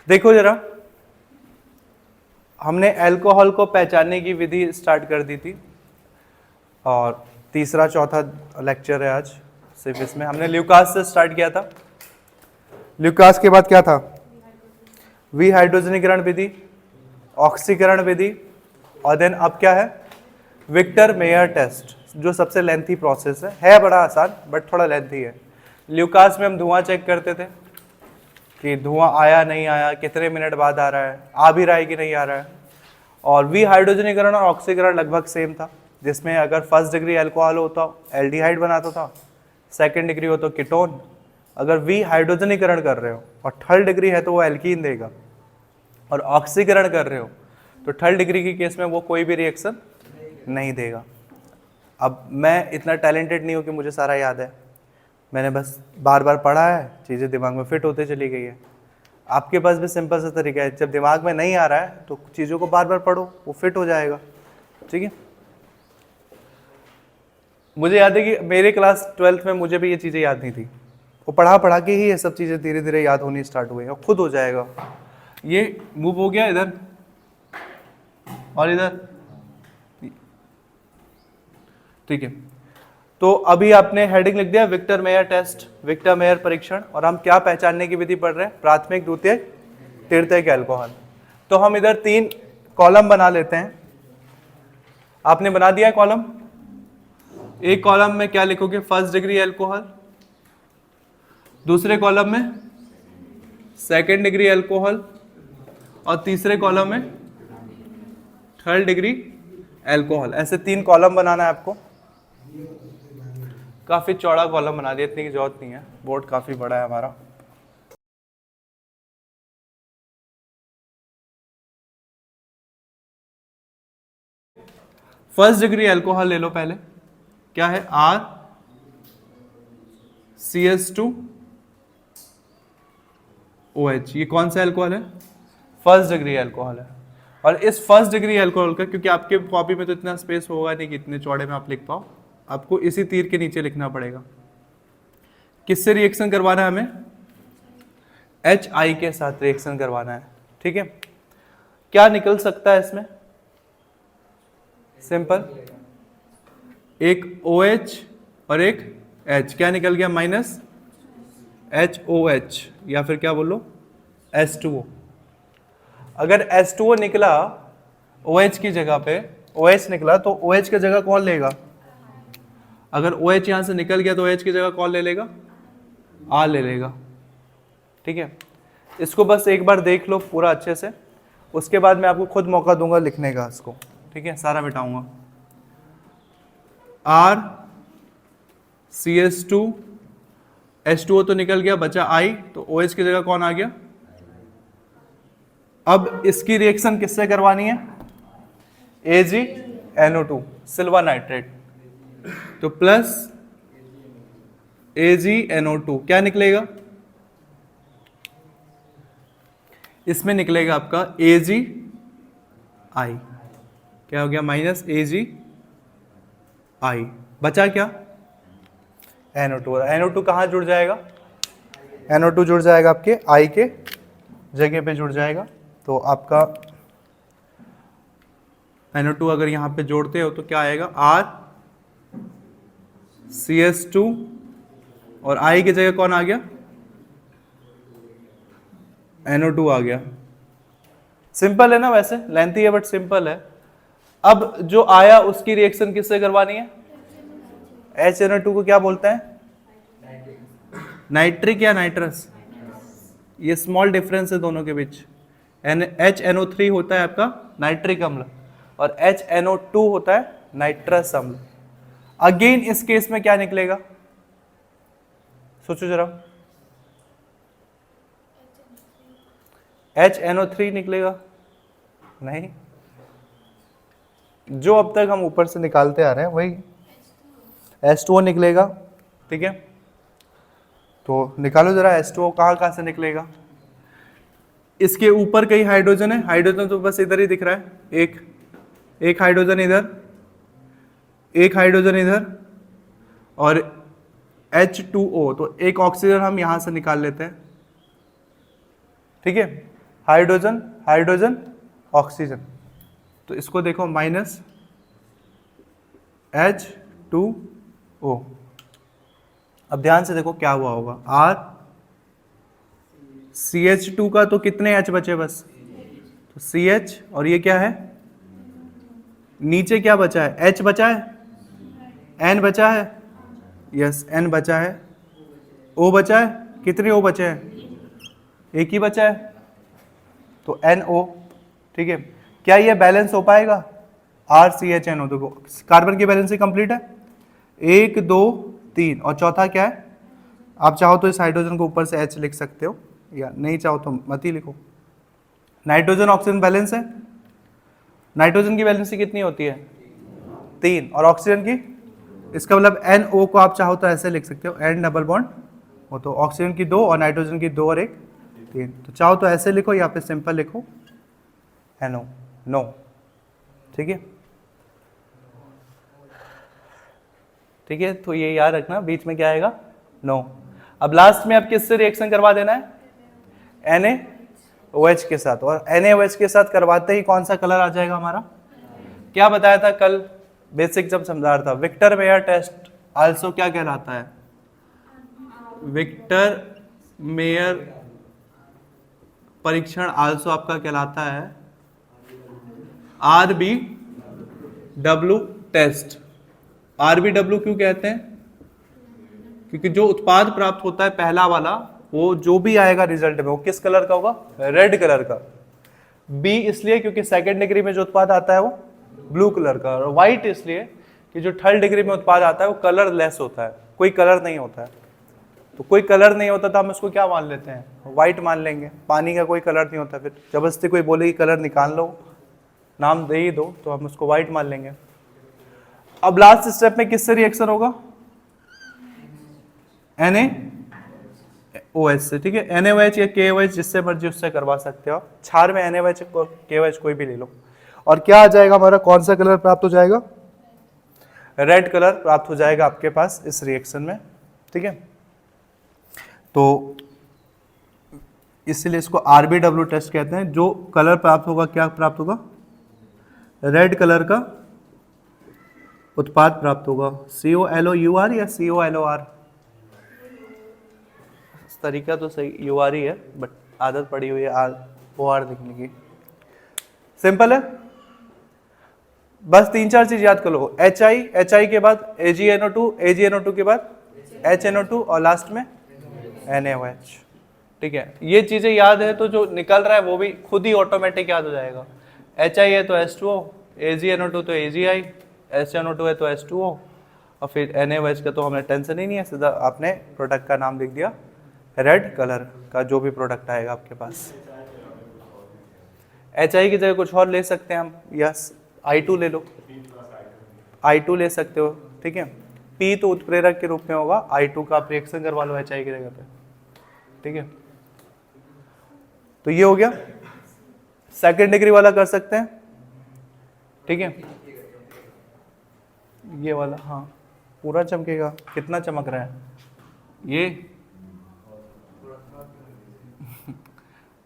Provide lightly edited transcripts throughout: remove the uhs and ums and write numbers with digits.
देखो जरा, हमने अल्कोहल को पहचानने की विधि स्टार्ट कर दी थी और तीसरा चौथा लेक्चर है आज सिर्फ इसमें। हमने ल्यूकास से स्टार्ट किया था। ल्यूकास के बाद क्या था? विहाइड्रोजनीकरण विधि, ऑक्सीकरण विधि, और देन अब क्या है? विक्टर मेयर टेस्ट, जो सबसे लेंथी प्रोसेस है बड़ा आसान बट थोड़ा लेंथी है। ल्यूकास में हम धुआं चेक करते थे कि धुआं आया नहीं आया, कितने मिनट बाद आ रहा है, आ भी रहा है कि नहीं आ रहा है। और विहाइड्रोजनीकरण और ऑक्सीकरण लगभग सेम था, जिसमें अगर फर्स्ट डिग्री अल्कोहल हो तो एल्डिहाइड बनाता था, सेकेंड डिग्री हो तो कीटोन, अगर विहाइड्रोजनीकरण कर रहे हो और थर्ड डिग्री है तो वो एल्कीन देगा, और ऑक्सीकरण कर रहे हो तो थर्ड डिग्री की केस में वो कोई भी रिएक्शन नहीं देगा। अब मैं इतना टैलेंटेड नहीं हूँ कि मुझे सारा याद है, मैंने बस बार बार पढ़ा है, चीज़ें दिमाग में फिट होते चली गई है। आपके पास भी सिंपल सा तरीका है, जब दिमाग में नहीं आ रहा है तो चीज़ों को बार बार पढ़ो, वो फिट हो जाएगा। ठीक है, मुझे याद है कि मेरे क्लास 12th में मुझे भी ये चीज़ें याद नहीं थी, वो पढ़ा पढ़ा के ही ये सब चीज़ें धीरे धीरे याद होनी स्टार्ट हुई और खुद हो जाएगा। ये मूव हो गया इधर और इधर, ठीक है। तो अभी आपने हेडिंग लिख दिया Victor Meyer test, Victor Meyer परीक्षण, और हम क्या पहचानने की विधि पढ़ रहे हैं? प्राथमिक, द्वितीयक, तृतीयक अल्कोहल। तो हम इधर 3 कॉलम बना लेते हैं। आपने बना दिया कॉलम? एक कॉलम में क्या लिखोगे? फर्स्ट डिग्री अल्कोहल, दूसरे कॉलम में सेकेंड डिग्री अल्कोहल, और तीसरे कॉलम में थर्ड डिग्री अल्कोहल। ऐसे 3 कॉलम बनाना है आपको। काफी चौड़ा कॉलम बना दिया, इतनी की जरूरत नहीं है, बोर्ड काफी बड़ा है हमारा। फर्स्ट डिग्री अल्कोहल ले लो पहले, क्या है? RCH2OH। ये कौन सा अल्कोहल है? फर्स्ट डिग्री अल्कोहल है। और इस फर्स्ट डिग्री अल्कोहल का, क्योंकि आपके कॉपी में तो इतना स्पेस होगा नहीं कि इतने चौड़े में आप लिख पाओ, आपको इसी तीर के नीचे लिखना पड़ेगा। किससे रिएक्शन करवाना है हमें? HI के साथ रिएक्शन करवाना है। ठीक है, क्या निकल सकता है इसमें? सिंपल, एक OH और एक H, क्या निकल गया? माइनस HOH, या फिर क्या बोलो? H2O। अगर H2O निकला OH की जगह पे, OH निकला तो OH की जगह कौन लेगा? अगर OH यहां से निकल गया तो OH की जगह कौन ले लेगा? R ले लेगा। ठीक है, इसको बस एक बार देख लो पूरा अच्छे से, उसके बाद मैं आपको खुद मौका दूंगा लिखने का इसको। ठीक है, सारा मिटाऊंगा। RCH2, H2O तो निकल गया, बचा I, तो OH की जगह कौन आ गया? अब इसकी रिएक्शन किससे करवानी है? AgNO2, सिल्वर नाइट्रेट, तो प्लस AgNO2, क्या निकलेगा? इसमें निकलेगा आपका AgI, क्या हो गया? माइनस AgI, बचा क्या? NO2। NO2 कहाँ जुड़ जाएगा? NO2 जुड़ जाएगा आपके I के जगह पे जुड़ जाएगा। तो आपका NO2 अगर यहाँ पे जोड़ते हो तो क्या आएगा? RCH2, और I की जगह कौन आ गया? NO2 आ गया। सिंपल है ना, वैसे लेंथी है बट सिंपल है। अब जो आया उसकी रिएक्शन किससे करवानी है? HNO2 को क्या बोलते हैं? नाइट्रिक या नाइट्रस? ये स्मॉल डिफरेंस है दोनों के बीच। HNO3 होता है आपका नाइट्रिक अम्ल और HNO2 होता है नाइट्रस अम्ल। अगेन इस केस में क्या निकलेगा? सोचो जरा। HNO3 निकलेगा? नहीं, जो अब तक हम ऊपर से निकालते आ रहे हैं वही H2O निकलेगा। ठीक है, तो निकालो जरा H2O कहाँ से निकलेगा? इसके ऊपर कई हाइड्रोजन है, हाइड्रोजन तो बस इधर ही दिख रहा है, एक हाइड्रोजन इधर, एक हाइड्रोजन इधर, और H2O, तो एक ऑक्सीजन हम यहां से निकाल लेते हैं। ठीक है, हाइड्रोजन हाइड्रोजन ऑक्सीजन, तो इसको देखो माइनस H2O। अब ध्यान से देखो क्या हुआ होगा, CH2 का तो कितने H बचे बस, तो CH, और ये क्या है, नीचे क्या बचा है, H बचा है, N बचा है, यस N बचा है, O बचा है, कितने O बचे हैं, एक ही बचा है, तो NO। ठीक है, क्या ये बैलेंस हो पाएगा, RCHNO, देखो कार्बन की बैलेंस कंप्लीट है, 1 2 3, और चौथा क्या है, आप चाहो तो इस हाइड्रोजन को ऊपर से H लिख सकते हो, या नहीं चाहो तो मत ही लिखो। नाइट्रोजन ऑक्सीजन बैलेंस है, नाइट्रोजन की वैलेंसी कितनी होती है, 3, और ऑक्सीजन की, इसका मतलब NO को आप चाहो तो ऐसे लिख सकते हो, N डबल बॉन्ड हो, तो ऑक्सीजन की 2 और नाइट्रोजन की 2 और 1 3, तो चाहो तो ऐसे लिखो या फिर सिंपल लिखो NO, नो। ठीक है, ठीक है, तो ये याद रखना, बीच में क्या आएगा, नो। अब लास्ट में आप किससे रिएक्शन करवा देना है, NaOH के साथ, और NaOH के साथ करवाते ही कौन सा कलर आ जाएगा हमारा, क्या बताया था कल बेसिक जब समझा रहा था, विक्टर मेयर टेस्ट आल्सो क्या कहलाता है, विक्टर मेयर परीक्षण आल्सो आपका कहलाता है RBW टेस्ट। RBW क्यों कहते हैं, क्योंकि जो उत्पाद प्राप्त होता है पहला वाला, वो जो भी आएगा रिजल्ट में वो किस कलर का होगा, रेड कलर का। B इसलिए क्योंकि सेकेंड डिग्री में जो उत्पाद आता है वो ब्लू कलर का, और व्हाइट इसलिए कि जो थर्ड डिग्री में उत्पाद आता है वो कलर लेस होता है, कोई कलर नहीं होता है। तो कोई कलर नहीं होता तो हम उसको क्या मान लेते हैं, व्हाइट मान लेंगे, पानी का कोई कलर नहीं होता, फिर जबरदस्ती कोई बोले कि कलर निकाल लो, नाम दे ही दो, तो हम उसको व्हाइट मान लेंगे। अब लास्ट स्टेप में किससे रिएक्शन होगा, NaOH से। ठीक है, NaOH या KOH जिससे मर्जी उससे करवा सकते हो, क्षार में NaOH KOH कोई भी ले लो, और क्या आ जाएगा हमारा, कौन सा कलर प्राप्त हो जाएगा, रेड कलर प्राप्त हो जाएगा आपके पास इस रिएक्शन में। ठीक है, तो इसलिए इसको RBW टेस्ट कहते हैं। जो कलर प्राप्त होगा, क्या प्राप्त होगा, रेड कलर का उत्पाद प्राप्त होगा, COLOUR या COLOR, तरीका तो सही UR ही है, बट आदत पड़ी हुई है OR लिखने की। सिंपल है, बस 3-4 चीज याद कर लो, HI के बाद AgNO2 के बाद HNO2, और लास्ट में NaOH। ठीक है, ये चीजें याद है तो जो निकल रहा है वो भी खुद ही ऑटोमेटिक याद हो जाएगा। HI है तो H2O, AgNO2 तो AgI, HNO2 है तो H2O, और फिर NaOH का तो हमें टेंशन ही नहीं है, सीधा आपने प्रोडक्ट का नाम लिख दिया, रेड कलर का जो भी प्रोडक्ट आएगा आपके पास। HI की जगह कुछ और ले सकते हैं हम, यस I2 ले लो, I2 ले सकते हो। ठीक है, P तो उत्प्रेरक के रूप में होगा, I2 का आप रिएक्शन करवा लो HI की जगह पे। ठीक है, तो ये हो गया, सेकेंड डिग्री वाला कर सकते हैं। ठीक है, ये वाला, हाँ पूरा चमकेगा, कितना चमक रहा है ये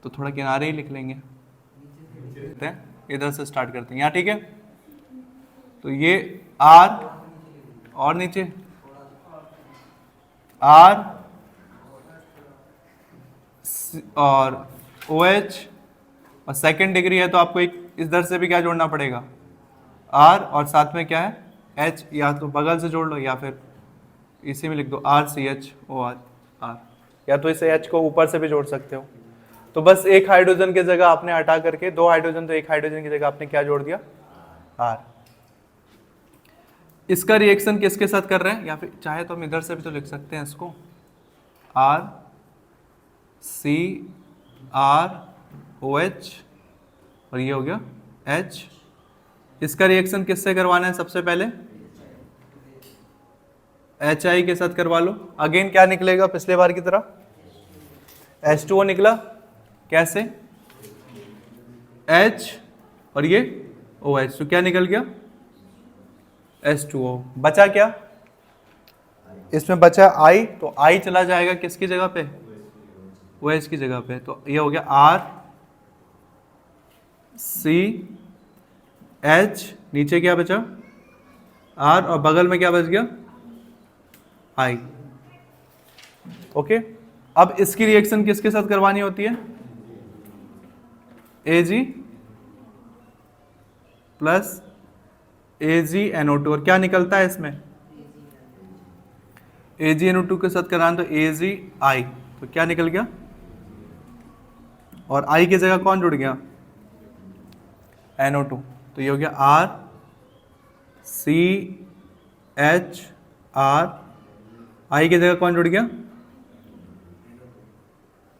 तो थोड़ा किनारे ही लिख लेंगे, इधर से स्टार्ट करते हैं यहाँ। ठीक है, तो ये R और नीचे R और OH, और सेकेंड डिग्री है तो आपको एक इधर से भी क्या जोड़ना पड़ेगा, R, और साथ में क्या है H, या तो बगल से जोड़ लो या फिर इसी में लिख दो RCHOR, या तो इसे H को ऊपर से भी जोड़ सकते हो। तो बस एक हाइड्रोजन की जगह आपने हटा करके, 2 हाइड्रोजन तो एक हाइड्रोजन की जगह आपने क्या जोड़ दिया, R। इसका रिएक्शन किसके साथ कर रहे हैं, या फिर चाहे तो हम इधर से भी तो लिख सकते हैं इसको, RCROH, और ये हो गया H। इसका रिएक्शन किससे करवाना है, सबसे पहले HI के साथ करवा लो। अगेन क्या निकलेगा, पिछले बार की तरह H2O निकला, कैसे, H और ये OH, तो क्या निकल गया H2O। बचा क्या, इसमें बचा I, तो I चला जाएगा किसकी जगह पे, OH की जगह पे, तो ये हो गया R सी एच, नीचे क्या बचा आर, और बगल में क्या बच गया आई। ओके, अब इसकी रिएक्शन किसके साथ करवानी होती है, Ag प्लस AgNO2, और क्या निकलता है इसमें AgNO2 के साथ कराना तो AgI, तो क्या निकल गया, और I की जगह कौन जुड़ गया NO2, तो ये हो गया R C H R, I की जगह कौन जुड़ गया,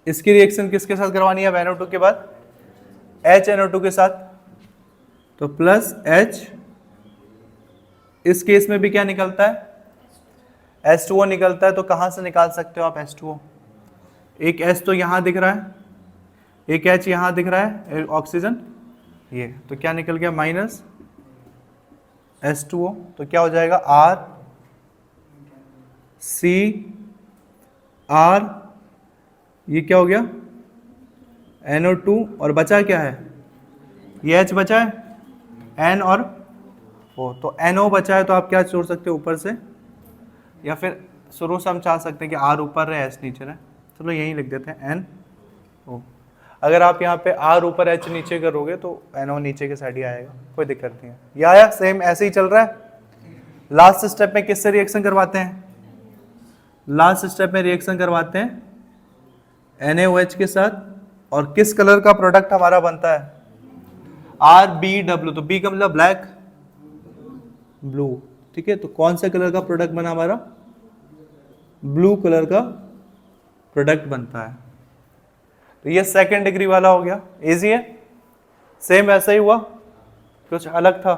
इसकी रिएक्शन किसके साथ करवानी है NO2 के बाद, HNO2 के साथ, तो प्लस H, इस केस में भी क्या निकलता है H2O निकलता है, तो कहां से निकाल सकते हो आप H2O, एक H तो यहां दिख रहा है, एक H यहां दिख रहा है ऑक्सीजन, ये तो क्या निकल गया माइनस H2O, तो क्या हो जाएगा R C R, ये क्या हो गया NO2, और बचा क्या है, ये H बचा है N और O, तो NO बचा है, तो आप क्या छोड़ सकते हो ऊपर से, या फिर शुरू से हम चाह सकते हैं कि R ऊपर रहे H नीचे रहे, चलो यही लिख देते हैं NO। अगर आप यहाँ पे R ऊपर H नीचे करोगे तो NO नीचे के साइड ही आएगा, कोई दिक्कत नहीं है, या आया सेम ऐसे ही चल रहा है। लास्ट स्टेप में किससे रिएक्शन करवाते हैं, लास्ट स्टेप में रिएक्शन करवाते हैं NaOH के साथ, और किस कलर का प्रोडक्ट हमारा बनता है RBW, तो B का मतलब ब्लैक ब्लू, ठीक है, तो कौन से कलर का प्रोडक्ट बना हमारा, ब्लू कलर का प्रोडक्ट बनता है, तो ये सेकंड डिग्री वाला हो गया, इजी है, सेम ऐसा ही हुआ, कुछ अलग था,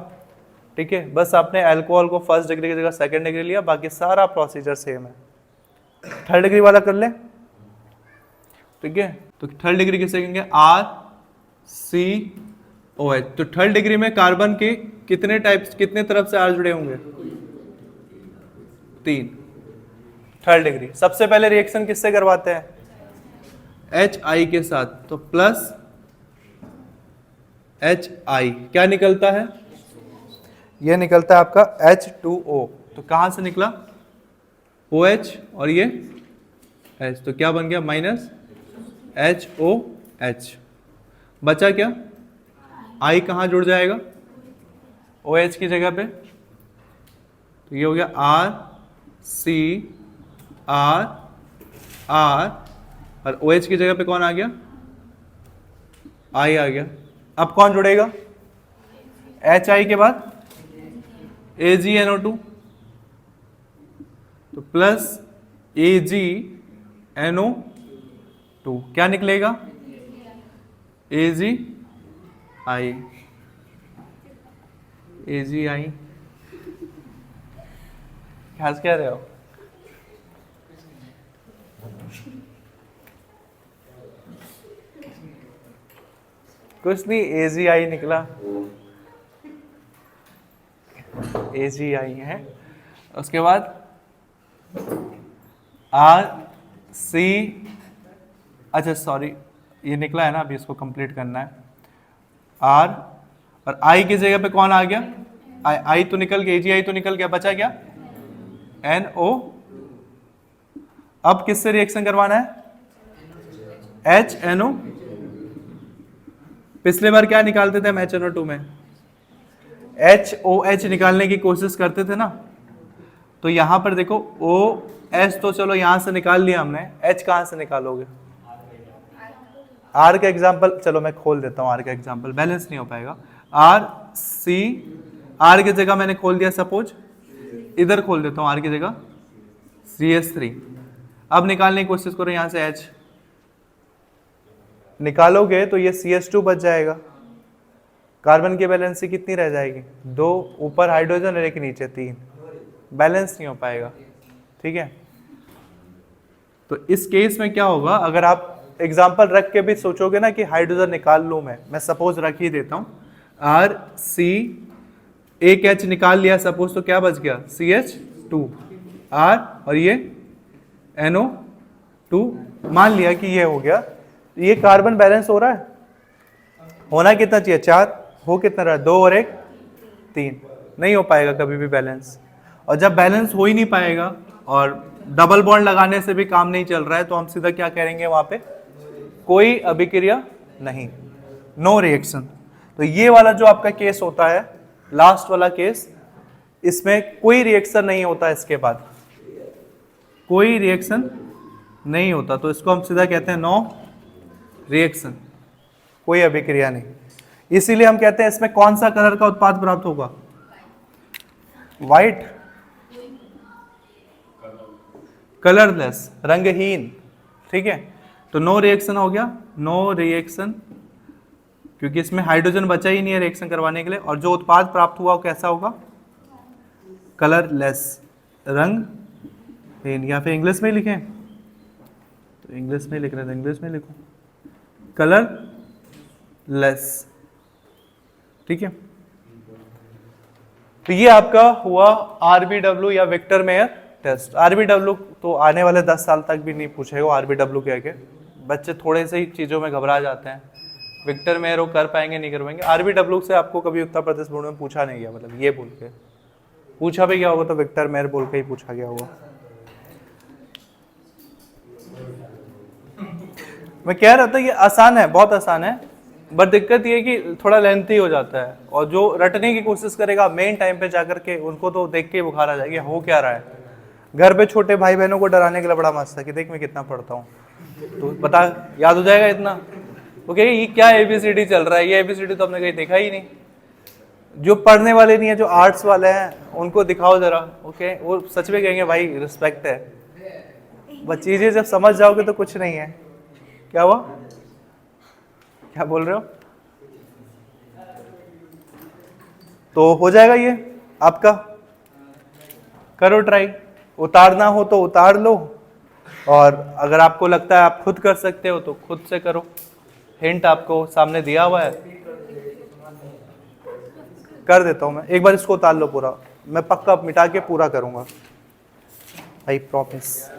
ठीक है, बस आपने अल्कोहल को फर्स्ट डिग्री की जगह सेकंड डिग्री लिया, बाकी सारा प्रोसीजर सेम है। थर्ड डिग्री वाला कर ले, ठीक है, तो थर्ड डिग्री किसे कहेंगे RCOH, तो थर्ड डिग्री में कार्बन के कितने टाइप्स, कितने तरफ से R जुड़े होंगे, 3, थर्ड डिग्री। सबसे पहले रिएक्शन किससे करवाते हैं HI के साथ, तो प्लस HI, क्या निकलता है, ये निकलता है आपका H2O, तो कहां से निकला OH और ये H, तो क्या बन गया माइनस HOH, बचा क्या I कहाँ जुड़ जाएगा OH की जगह पे, तो ये हो गया R C R R, और OH की जगह पे कौन आ गया I आ गया। अब कौन जुड़ेगा HI के बाद AgNO2, तो प्लस AgNO2, क्या निकलेगा AgI, क्या कह रहे हो, कुछ नहीं, AgI निकला, AgI है, उसके बाद RC, अच्छा सॉरी ये निकला है ना, अभी इसको कंप्लीट करना है, R और I की जगह पे कौन आ गया, I तो निकल गया, AgI तो निकल गया, बचा क्या NO। अब किससे रिएक्शन करवाना है HNO, पिछले बार क्या निकालते थे हम HNO2 में HOH निकालने की कोशिश करते थे ना, तो यहां पर देखो OH तो चलो यहां से निकाल लिया हमने, H कहां से निकालोगे, R का एग्जांपल, चलो मैं खोल देता हूं R का एग्जांपल, बैलेंस नहीं हो पाएगा, R की जगह मैंने खोल दिया, सपोज इधर खोल देता हूं R की जगह CH3, अब निकालने की कोशिश करो यहां से H, निकालोगे तो ये CH2 बच जाएगा, कार्बन की बैलेंसी कितनी रह जाएगी 2, ऊपर हाइड्रोजन और एक नीचे 3, बैलेंस नहीं हो पाएगा, ठीक है। तो इस केस में क्या होगा, अगर आप एग्जांपल रख के भी सोचोगे ना कि हाइड्रोजन निकाल लूं मैं सपोज रख ही देता हूं, RC, एक H निकाल लिया सपोज, तो क्या बच गया CH2 R, और ये NO2, मान लिया कि ये हो गया, ये कार्बन बैलेंस हो रहा है, होना कितना चाहिए 4, हो कितना रहा है 2 और 1 3, नहीं हो पाएगा कभी भी बैलेंस। और जब बैलेंस हो ही नहीं पाएगा और डबल बॉन्ड लगाने से भी काम नहीं चल रहा है तो हम सीधा क्या करेंगे वहां पे, कोई अभिक्रिया नहीं, नो रिएक्शन। तो ये वाला जो आपका केस होता है, लास्ट वाला केस, इसमें कोई रिएक्शन नहीं होता, इसके बाद कोई रिएक्शन नहीं होता, तो इसको हम सीधा कहते हैं नो रिएक्शन, कोई अभिक्रिया नहीं। इसीलिए हम कहते हैं इसमें कौन सा कलर का उत्पाद प्राप्त होगा, व्हाइट, कलरलेस, रंगहीन, ठीक है। तो नो रिएक्शन हो गया, नो रिएक्शन, क्योंकि इसमें हाइड्रोजन बचा ही नहीं है रिएक्शन करवाने के लिए। और जो उत्पाद प्राप्त हुआ वो कैसा होगा, कलरलेस, रंगहीन। या फिर इंग्लिश में लिखें, तो इंग्लिश में लिख रहे थे, इंग्लिश में लिखो, कलरलेस, ठीक है। तो ये आपका हुआ आरबीडब्ल्यू या विक्टर मेयर टेस्ट। आरबीडब्ल्यू तो आने वाले 10 साल तक भी नहीं पूछेगा आरबीडब्ल्यू कह के, बच्चे थोड़े से ही चीज़ों में घबरा जाते हैं। विक्टर मेयर वो कर पाएंगे नहीं कर पाएंगे। आरबीडब्ल्यू से आपको कभी उत्तर प्रदेश बोर्ड में पूछा नहीं गया, मतलब ये बोल के पूछा भी गया होगा तो विक्टर मेयर बोल के ही पूछा गया होगा। मैं कह रहा था ये आसान है, बहुत आसान है, बट दिक्कत ये है कि थोड़ा लेंथी हो जाता है। और जो रटने की कोशिश करेगा मेन टाइम पे जाकर के, उनको तो देख के बुखार आ जाएगी, हो क्या रहा है। घर पे छोटे भाई बहनों को डराने के लिए बड़ा मस्त है कि देख मैं कितना पढ़ता हूँ, तो बता याद हो जाएगा इतना। वो कहेगा ये क्या ABCD चल रहा है, ये ABCD तो हमने कहीं देखा ही नहीं। जो पढ़ने वाले नहीं है, जो आर्ट्स वाले हैं, उनको दिखाओ जरा, ओके, वो सच में कहेंगे भाई रिस्पेक्ट है। बस चीजें जब समझ जाओगे तो कुछ नहीं है। क्या हुआ, क्या बोल रहे हो? तो हो जाएगा ये आपका, करो ट्राई, उतारना हो तो उतार लो, और अगर आपको लगता है आप खुद कर सकते हो तो खुद से करो। हिंट आपको सामने दिया हुआ है, कर देता हूं मैं। एक बार इसको उतार लो पूरा, मैं पक्का मिटा के पूरा करूंगा, आई प्रॉमिस।